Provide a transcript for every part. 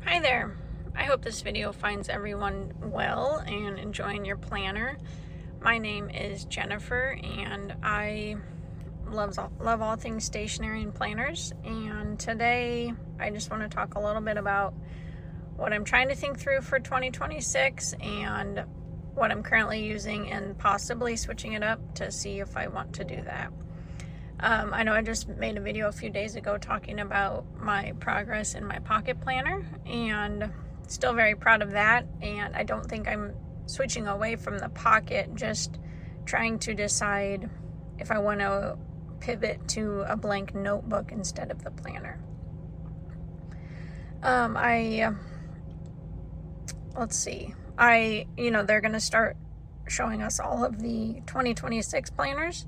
Hi there. I hope this video finds everyone well and enjoying your planner. My name is Jennifer and I love all things stationery and planners, and today I just want to talk a little bit about what I'm trying to think through for 2026 and what I'm currently using and possibly switching it up to see if I want to do that. I know I just made a video a few days ago talking about my progress in my pocket planner, and still very proud of that. And I don't think I'm switching away from the pocket, just trying to decide if I want to pivot to a blank notebook instead of the planner. Let's see. They're going to start showing us all of the 2026 planners.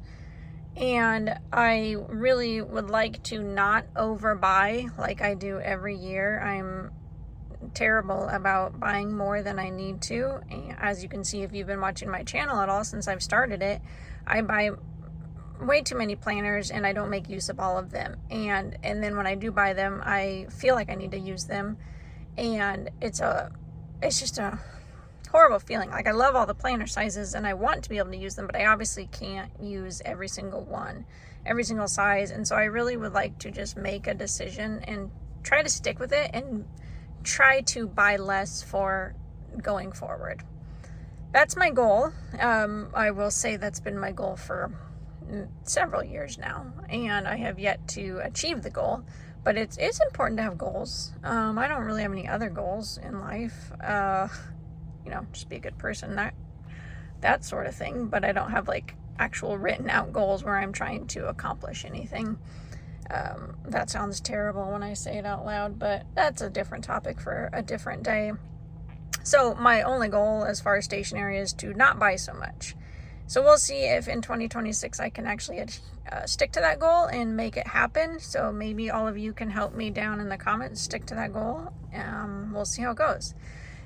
And I really would like to not overbuy like I do every year. I'm terrible about buying more than I need to. And as you can see, if you've been watching my channel at all since I've started it, I buy way too many planners and I don't make use of all of them. And then when I do buy them, I feel like I need to use them. And it's just a horrible feeling. Like, I love all the planner sizes and I want to be able to use them, but I obviously can't use every single one, every single size. And so I really would like to just make a decision and try to stick with it and try to buy less for going forward. That's my goal. I will say that's been my goal for several years now, and I have yet to achieve the goal, but it's important to have goals. I don't really have any other goals in life. Just be a good person, that sort of thing. But I don't have like actual written out goals where I'm trying to accomplish anything. That sounds terrible when I say it out loud, but that's a different topic for a different day. So my only goal as far as stationery is to not buy so much. So we'll see if in 2026 I can actually stick to that goal and make it happen. So maybe all of you can help me down in the comments stick to that goal. We'll see how it goes.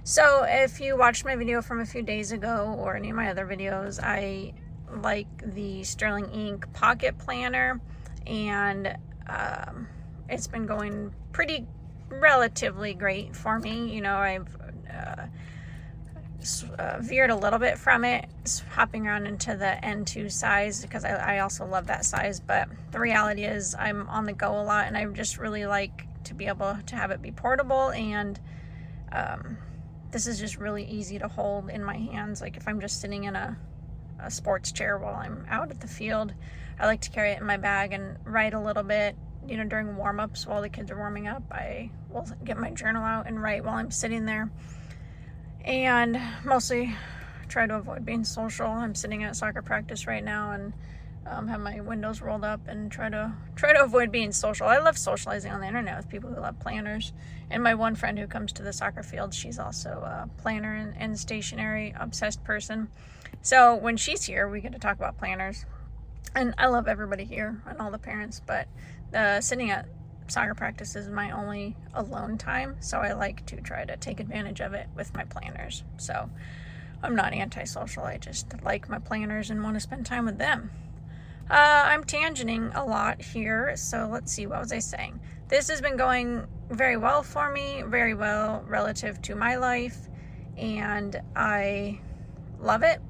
So if you watched my video from a few days ago or any of my other videos, I like the Sterling Ink Pocket Planner, and it's been going pretty relatively great for me. I've veered a little bit from it, hopping around into the N2 size because I also love that size, but the reality is I'm on the go a lot and I just really like to be able to have it be portable, and this is just really easy to hold in my hands. Like if I'm just sitting in a sports chair while I'm out at the field, I like to carry it in my bag and write a little bit. During warm-ups while the kids are warming up, I will get my journal out and write while I'm sitting there. And mostly try to avoid being social. I'm sitting at soccer practice right now and have my windows rolled up and try to avoid being social. I love socializing on the internet with people who love planners. And my one friend who comes to the soccer field, she's also a planner and stationery obsessed person. So when she's here, we get to talk about planners. And I love everybody here and all the parents, but sitting at soccer practice is my only alone time, so I like to try to take advantage of it with my planners. So I'm not antisocial, I just like my planners and want to spend time with them. I'm tangenting a lot here, so let's see, what was I saying? This has been going very well for me, very well relative to my life, and I love it.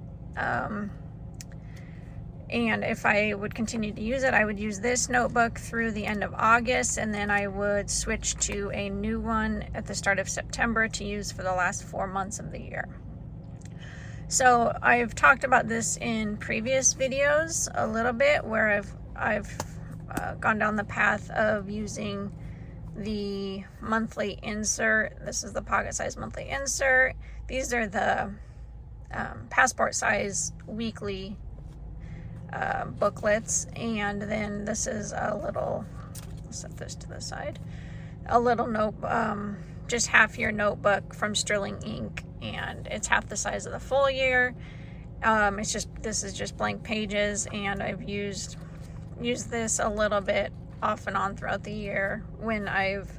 And if I would continue to use it, I would use this notebook through the end of August, and then I would switch to a new one at the start of September to use for the last 4 months of the year. So I've talked about this in previous videos a little bit, where I've gone down the path of using the monthly insert. This is the pocket size monthly insert. These are the passport size weekly booklets, and then this is a little, I'll set this to the side, a little note, just half year notebook from Sterling Ink, and it's half the size of the full year. This is just blank pages, and I've used this a little bit off and on throughout the year when I've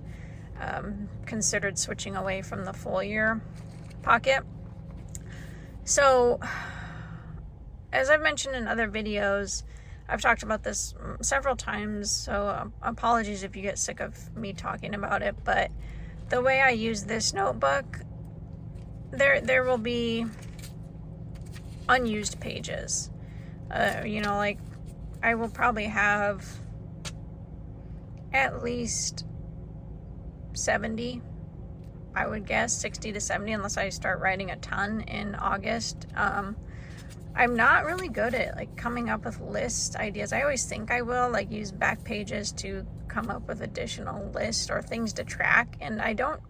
considered switching away from the full year pocket. So as I've mentioned in other videos, I've talked about this several times, so apologies if you get sick of me talking about it, but the way I use this notebook, there will be unused pages. Like I will probably have at least 70, I would guess 60 to 70, unless I start writing a ton in August. I'm not really good at like coming up with list ideas. I always think I will like use back pages to come up with additional lists or things to track, and I don't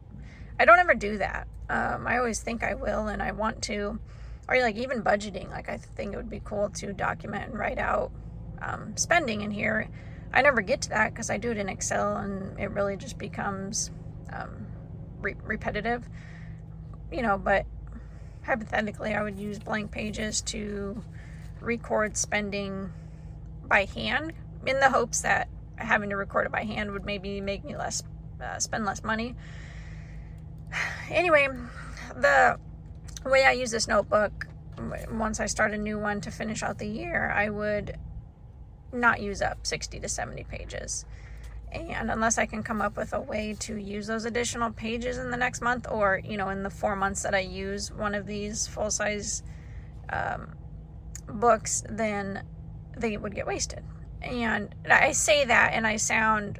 ever do that. I always think I will, and I want to, or like even budgeting. Like I think it would be cool to document and write out spending in here. I never get to that because I do it in Excel, and it really just becomes repetitive, but hypothetically I would use blank pages to record spending by hand, in the hopes that having to record it by hand would maybe make me spend less money. Anyway, the way I use this notebook, once I start a new one to finish out the year, I would not use up 60 to 70 pages. And unless I can come up with a way to use those additional pages in the next month, or, in the 4 months that I use one of these full-size books, then they would get wasted. And I say that and I sound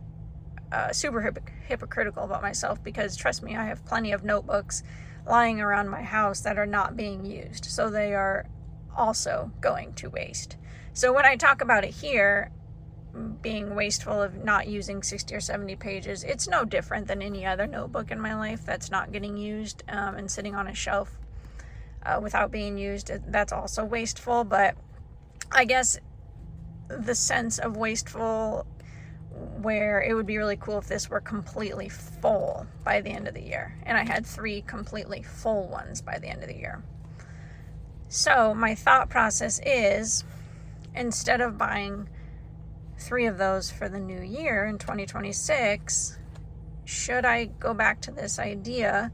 super hypocritical about myself, because trust me, I have plenty of notebooks lying around my house that are not being used. So they are also going to waste. So when I talk about it here, being wasteful of not using 60 or 70 pages, it's no different than any other notebook in my life that's not getting used and sitting on a shelf without being used. That's also wasteful, but I guess the sense of wasteful, where it would be really cool if this were completely full by the end of the year, and I had 3 completely full ones by the end of the year. So my thought process is, instead of buying 3 of those for the new year in 2026, should I go back to this idea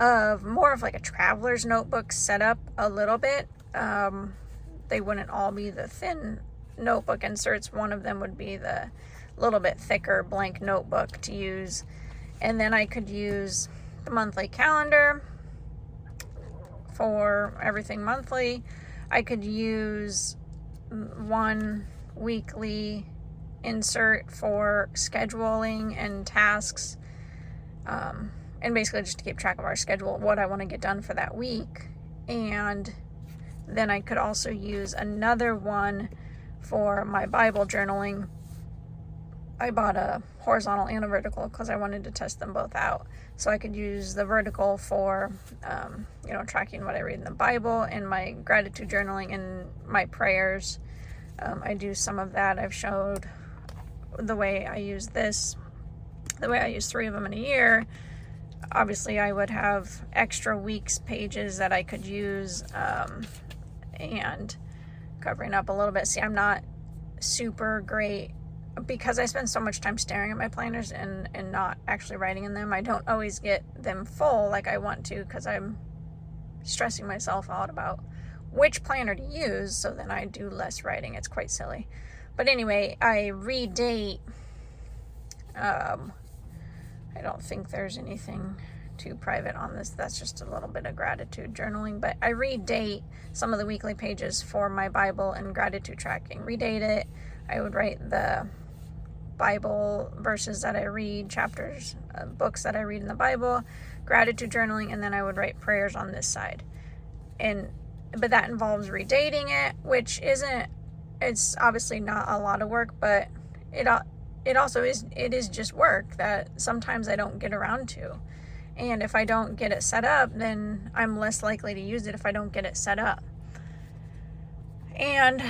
of more of like a traveler's notebook setup a little bit? They wouldn't all be the thin notebook inserts. One of them would be the little bit thicker blank notebook to use. And then I could use the monthly calendar for everything monthly. I could use one weekly insert for scheduling and tasks, and basically just to keep track of our schedule, what I want to get done for that week. And then I could also use another one for my Bible journaling. I bought a horizontal and a vertical because I wanted to test them both out. So I could use the vertical for, tracking what I read in the Bible, and my gratitude journaling and my prayers. I do some of that. I've showed the way I use this, the way I use 3 of them in a year. Obviously, I would have extra weeks pages that I could use, and covering up a little bit. See, I'm not super great, because I spend so much time staring at my planners and not actually writing in them. I don't always get them full like I want to, because I'm stressing myself out about which planner to use, so then I do less writing. It's quite silly. But anyway, I redate. I don't think there's anything too private on this. That's just a little bit of gratitude journaling. But I redate some of the weekly pages for my Bible and gratitude tracking. Redate it. I would write the Bible verses that I read, chapters, books that I read in the Bible, gratitude journaling, and then I would write prayers on this side. But that involves redating it, which it's obviously not a lot of work, but it also is just work that sometimes I don't get around to. And if I don't get it set up, then I'm less likely to use it if I don't get it set up. And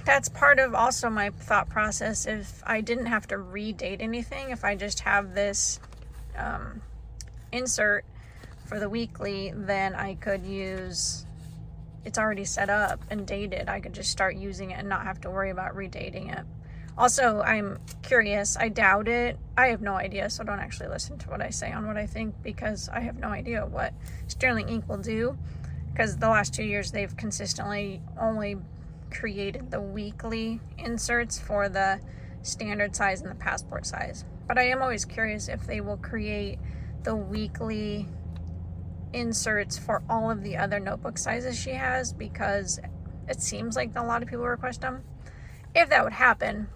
that's part of also my thought process. If I didn't have to redate anything, if I just have this insert for the weekly, then I could use, it's already set up and dated. I could just start using it and not have to worry about redating it. Also, I'm curious. I doubt it. I have no idea, so don't actually listen to what I say on what I think, because I have no idea what Sterling Ink will do, because the last 2 years they've consistently only created the weekly inserts for the standard size and the passport size. But I am always curious if they will create the weekly inserts for all of the other notebook sizes she has, because it seems like a lot of people request them. If that would happen,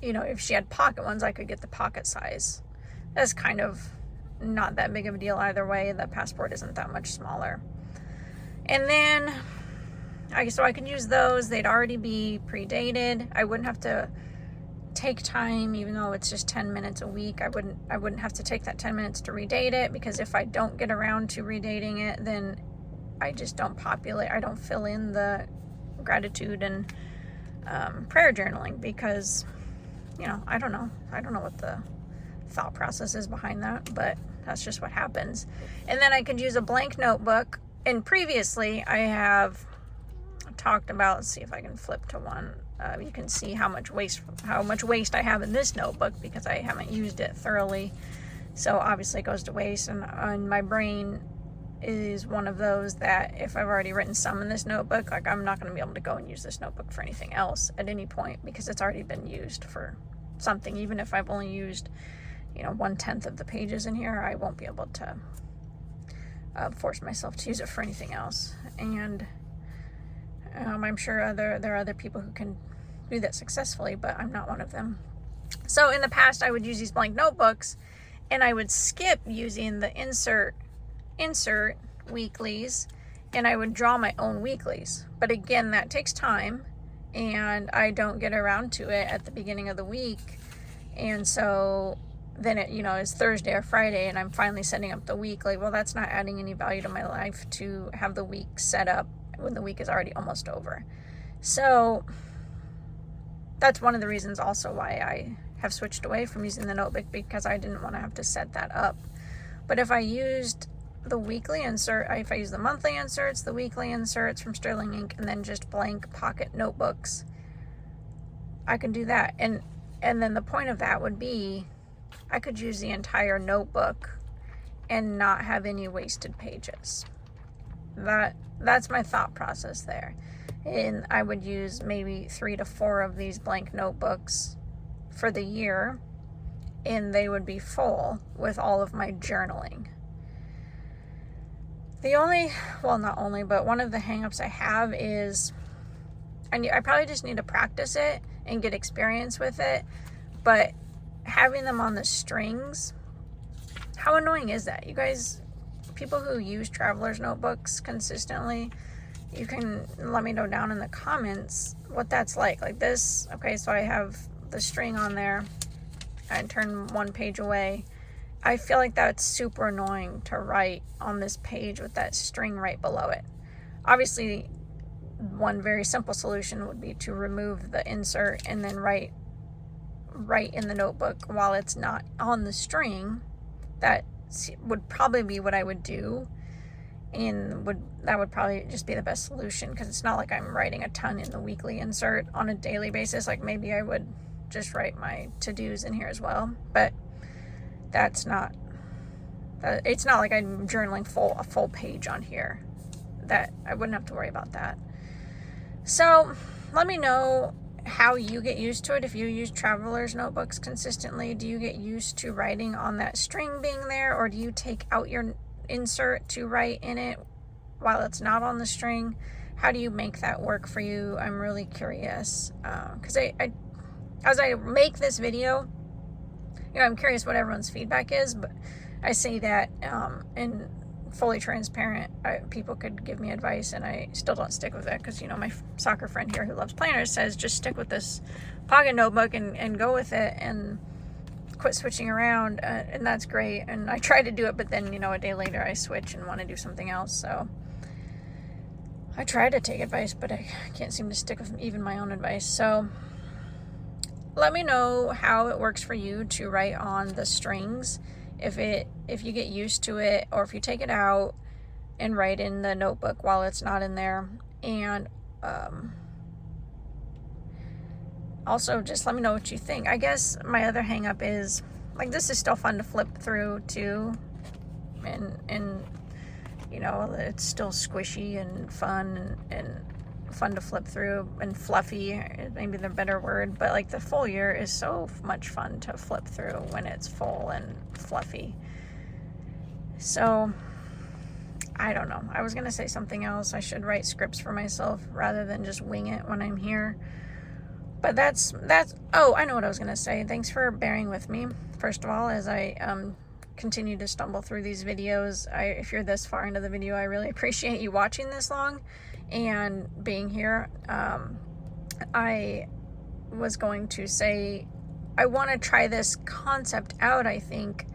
you know, if she had pocket ones, I could get the pocket size. That's kind of not that big of a deal either way. The Passport isn't that much smaller. And then so I could use those. They'd already be pre-dated. I wouldn't have to take time, even though it's just 10 minutes a week. I wouldn't have to take that 10 minutes to redate it, because if I don't get around to redating it, then I just don't fill in the gratitude and prayer journaling, because, you know, I don't know what the thought process is behind that, but that's just what happens. And then I could use a blank notebook. And previously I have talked about, let's see if I can flip to one. You can see how much waste I have in this notebook, because I haven't used it thoroughly. So obviously it goes to waste, and my brain is one of those that if I've already written some in this notebook, like, I'm not going to be able to go and use this notebook for anything else at any point, because it's already been used for something. Even if I've only used, you know, 1/10 of the pages in here, I won't be able to force myself to use it for anything else. And I'm sure there are other people who can do that successfully, but I'm not one of them. So in the past, I would use these blank notebooks, and I would skip using the insert weeklies, and I would draw my own weeklies. But again, that takes time, and I don't get around to it at the beginning of the week. And so then it, you know, is Thursday or Friday, and I'm finally setting up the weekly. Well, that's not adding any value to my life to have the week set up when the week is already almost over. So that's one of the reasons also why I have switched away from using the notebook, because I didn't want to have to set that up. But if I used the weekly insert, if I use the monthly inserts, the weekly inserts from Sterling Ink, and then just blank pocket notebooks, I can do that. And then the point of that would be, I could use the entire notebook and not have any wasted pages. That's my thought process there. And I would use maybe 3 to 4 of these blank notebooks for the year, and they would be full with all of my journaling. Not only, but one of the hangups I have is I probably just need to practice it and get experience with it, but having them on the strings, how annoying is that? You guys, people who use traveler's notebooks consistently, you can let me know down in the comments what that's like. Like this, okay, so I have the string on there, I turn one page away. I feel like that's super annoying to write on this page with that string right below it. Obviously, one very simple solution would be to remove the insert and then write in the notebook while it's not on the string. That would probably be what I would do, and that would probably just be the best solution, because it's not like I'm writing a ton in the weekly insert on a daily basis. Like, maybe I would just write my to-dos in here as well, but it's not like I'm journaling a full page on here. That I wouldn't have to worry about that. So let me know how you get used to it. If you use traveler's notebooks consistently, do you get used to writing on that string being there, or do you take out your insert to write in it while it's not on the string? How do you make that work for you? I'm really curious, because as I make this video, you know, I'm curious what everyone's feedback is. But I say that and fully transparent, people could give me advice, and I still don't stick with it, because, you know, my soccer friend here who loves planners says just stick with this pocket notebook and go with it and quit switching around, and that's great. And I try to do it, but then, you know, a day later I switch and want to do something else. So I try to take advice, but I can't seem to stick with even my own advice. So let me know how it works for you to write on the strings, if you get used to it, or if you take it out and write in the notebook while it's not in there. And also just let me know what you think. I guess my other hang up is, like, this is still fun to flip through too, and you know, it's still squishy and fun and fun to flip through, and fluffy, maybe the better word, but like the full year is so much fun to flip through when it's full and fluffy. So I don't know. I was going to say something else. I should write scripts for myself rather than just wing it when I'm here. But that's, oh, I know what I was going to say. Thanks for bearing with me, first of all, as I continue to stumble through these videos. If you're this far into the video, I really appreciate you watching this long and being here. I was going to say, I want to try this concept out, I think,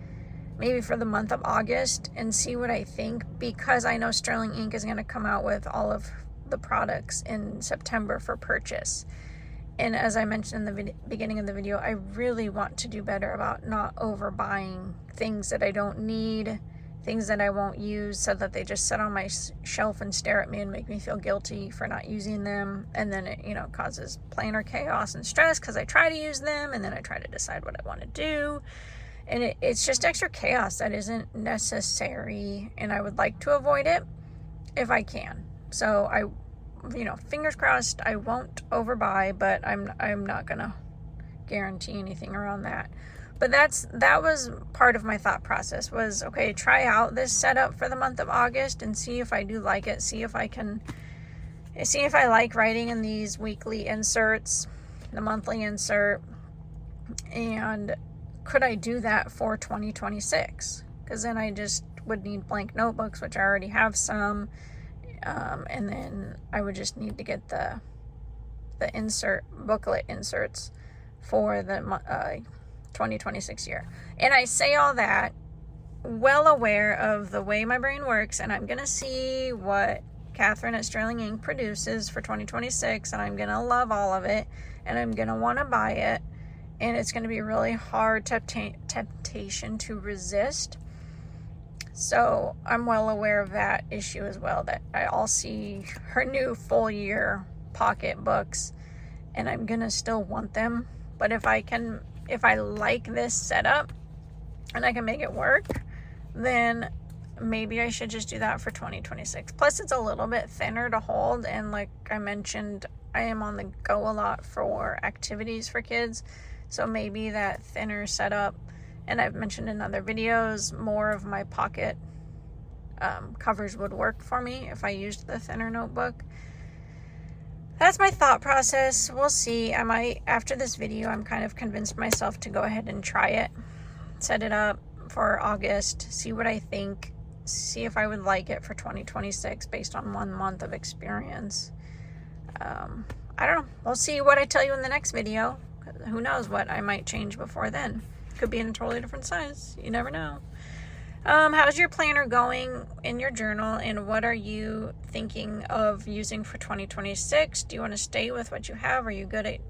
maybe for the month of August and see what I think, because I know Sterling Ink is going to come out with all of the products in September for purchase. And as I mentioned in the beginning of the video, I really want to do better about not overbuying things that I don't need, things that I won't use, so that they just sit on my shelf and stare at me and make me feel guilty for not using them. And then it, causes planner chaos and stress because I try to use them and then I try to decide what I want to do. And it's just extra chaos that isn't necessary, and I would like to avoid it if I can. So fingers crossed I won't overbuy, but I'm not gonna guarantee anything around that. But that was part of my thought process, was okay, try out this setup for the month of August and see if I do like it, see if I like writing in these weekly inserts, the monthly insert, and could I do that for 2026? Because then I just would need blank notebooks, which I already have some, and then I would just need to get the booklet inserts for the 2026 year. And I say all that well aware of the way my brain works, and I'm gonna see what Catherine at Sterling Ink produces for 2026, and I'm gonna love all of it, and I'm gonna want to buy it. And it's going to be really hard temptation to resist. So I'm well aware of that issue as well, that I'll see her new full year pocket books and I'm going to still want them. But if I like this setup and I can make it work, then maybe I should just do that for 2026. Plus it's a little bit thinner to hold. And like I mentioned, I am on the go a lot for activities for kids. So maybe that thinner setup, and I've mentioned in other videos, more of my pocket covers would work for me if I used the thinner notebook. That's my thought process. We'll see. After this video, I'm kind of convinced myself to go ahead and try it, set it up for August, see what I think, see if I would like it for 2026 based on 1 month of experience. I don't know. We'll see what I tell you in the next video. Who knows what I might change before then. Could be in a totally different size. You never know. How's your planner going in your journal, and what are you thinking of using for 2026? Do you want to stay with what you have? Are you good at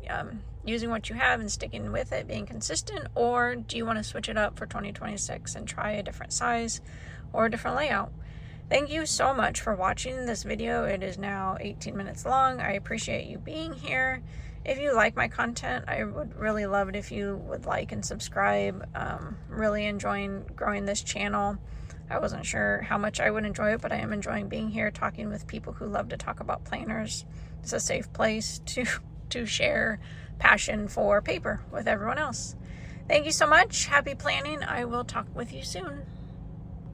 using what you have and sticking with it, being consistent? Or do you want to switch it up for 2026 and try a different size or a different layout? Thank you so much for watching this video. It is now 18 minutes long. I appreciate you being here. If you like my content, I would really love it if you would like and subscribe. Really enjoying growing this channel. I wasn't sure how much I would enjoy it, but I am enjoying being here talking with people who love to talk about planners. It's a safe place to share passion for paper with everyone else. Thank you so much. Happy planning. I will talk with you soon.